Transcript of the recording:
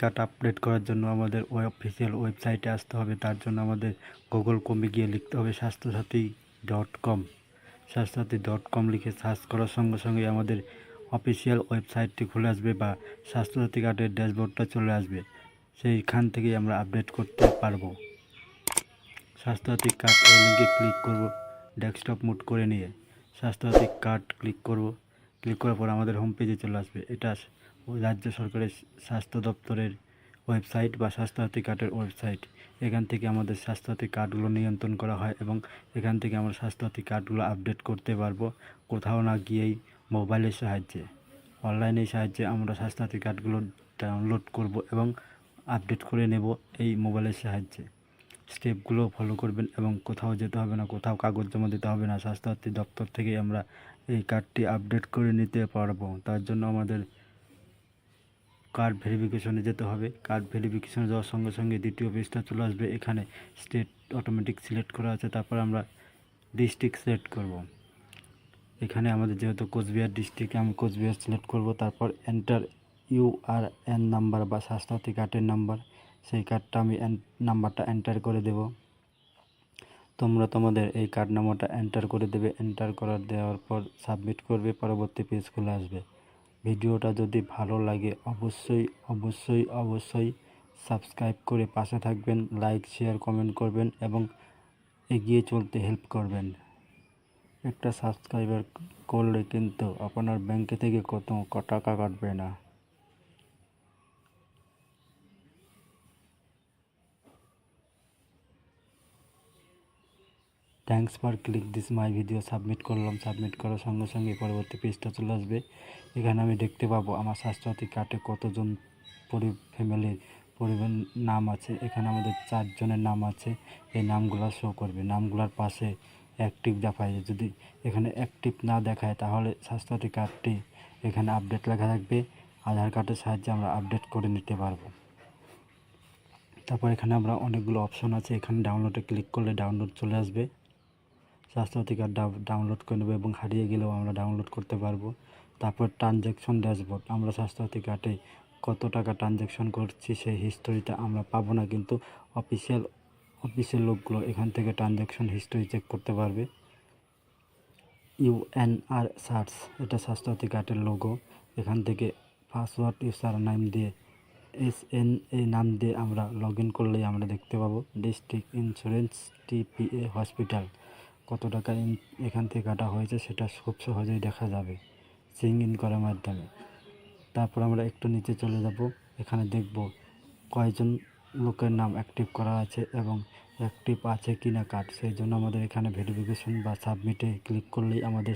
Card update করার জন্য আমাদের অফিসিয়াল ওয়েবসাইটে আসতে হবে। তার জন্য আমাদের গুগল ক্রোমে গিয়ে লিখতে হবে স্বাস্থ্যসাথী.com। স্বাস্থ্যসাথী.com লিখে সার্চ করার সঙ্গে সঙ্গে আমাদের অফিসিয়াল ওয়েবসাইটটি খুলে আসবে বা স্বাস্থ্যসাথী কার্ডের ড্যাশবোর্ডটা চলে আসবে। সেইখান থেকেই আমরা আপডেট করতে পারবো। স্বাস্থ্যসাথী কার্ড এই লিঙ্কে ক্লিক করব, ডেস্কটপ মুড করে নিয়ে স্বাস্থ্যসাথী কার্ড ক্লিক করব। ক্লিক করার পর আমাদের হোম পেজে চলে আসবে। এটা রাজ্য সরকারের স্বাস্থ্য দপ্তরের ওয়েবসাইট বা স্বাস্থ্যসাথী কার্ডের ওয়েবসাইট। এখান থেকে আমাদের স্বাস্থ্যসাথী কার্ডগুলো নিয়ন্ত্রণ করা হয় এবং এখান থেকে আমরা স্বাস্থ্যসাথী কার্ডগুলো আপডেট করতে পারবো কোথাও না গিয়েই, মোবাইলের সাহায্যে, অনলাইনের সাহায্যে আমরা স্বাস্থ্যসাথী কার্ডগুলো ডাউনলোড করব এবং আপডেট করে নেব এই মোবাইলের সাহায্যে। স্টেপগুলো ফলো করবেন এবং কোথাও যেতে হবে না, কোথাও কাগজ জমা দিতে হবে না। স্বাস্থ্যসাথী দপ্তর থেকেই আমরা এই কার্ডটি আপডেট করে নিতে পারবো। তার জন্য আমাদের কার্ড ভেরিফিকেশনে যেতে হবে। কার্ড ভেরিফিকেশনে যাওয়ার সঙ্গে সঙ্গে দ্বিতীয় পেজটা চলে আসবে। এখানে স্টেট অটোমেটিক সিলেক্ট করা আছে, তারপর আমরা ডিস্ট্রিক্ট সিলেক্ট করব। এখানে আমাদের যেহেতু কোচবিহার ডিস্ট্রিক্ট, আমি কোচবিহার সিলেক্ট করব। তারপর এন্টার ইউআরএন নাম্বার বা স্বাস্থ্যসাথী কার্ডের নাম্বার, সেই কার্ডটা আমি নাম্বারটা এন্টার করে দেব। তোমরা তোমাদের এই কার্ড নাম্বারটা এন্টার করে দেবে। এন্টার করে দেওয়ার পর সাবমিট করবে, পরবর্তী পেজ খুলে আসবে। ভিডিওটা যদি ভালো লাগে অবশ্যই সাবস্ক্রাইব করে পাশে থাকবেন, লাইক শেয়ার কমেন্ট করবেন এবং এগিয়ে চলতে হেল্প করবেন। একটা সাবস্ক্রাইবার করলে কিন্তু আপনার ব্যাংকে থেকে কত টাকা কাটবে না। Thanks for click this my video. Submit করলাম। সাবমিট করার সঙ্গে সঙ্গে পরবর্তী পেজটা চলে আসবে। এখানে আমি দেখতে পাবো আমার স্বাস্থ্যসাথী কার্ডে কতজন ফ্যামিলির পরিবার নাম আছে। এখানে আমাদের 4 জনের নাম আছে। এই নামগুলো শো করবে। নামগুলোর পাশে অ্যাক্টিভ দেখায়। যদি এখানে অ্যাক্টিভ না দেখায় তাহলে স্বাস্থ্যসাথী কার্ডটি এখানে আপডেট লেখা থাকবে। আধার কার্ডের সাহায্যে আমরা আপডেট করে নিতে পারবো। তারপর এখানে আমরা অনেকগুলো অপশন আছে। এখানে ডাউনলোডে ক্লিক করলে ডাউনলোড চলে আসবে। স্বাস্থ্যসাথী কার্ড ডাউনলোড করে নেব এবং হারিয়ে গেলেও আমরা ডাউনলোড করতে পারবো। তারপর ট্রানজ্যাকশন ড্যাশবোর্ড, আমরা স্বাস্থ্যসাথী কার্ডে কত টাকা ট্রানজ্যাকশন করছি সেই হিস্টোরিটা আমরা পাবো না, কিন্তু অফিসিয়াল লোকগুলো এখান থেকে ট্রানজ্যাকশন হিস্টোরি চেক করতে পারবে। ইউএনআর সার্চ, এটা স্বাস্থ্যসাথী কার্ডের লোগো। এখান থেকে পাসওয়ার্ড ইউজার নাম দিয়ে এই নাম দিয়ে আমরা লগ ইন করলেই আমরা দেখতে পাবো ডিস্ট্রিক্ট ইন্স্যুরেন্স টিপিএ হসপিটাল কত টাকা এখান থেকে কাটা হয়েছে সেটা খুব সহজেই দেখা যাবে সিং ইন করার মাধ্যমে। তারপর আমরা একটু নিচে চলে যাব। এখানে দেখব কয়জন লোকের নাম অ্যাক্টিভ করা আছে এবং অ্যাক্টিভ আছে কি না কার্ড। সেই জন্য আমাদের এখানে ভেরিফিকেশন বা সাবমিটে ক্লিক করলেই আমাদের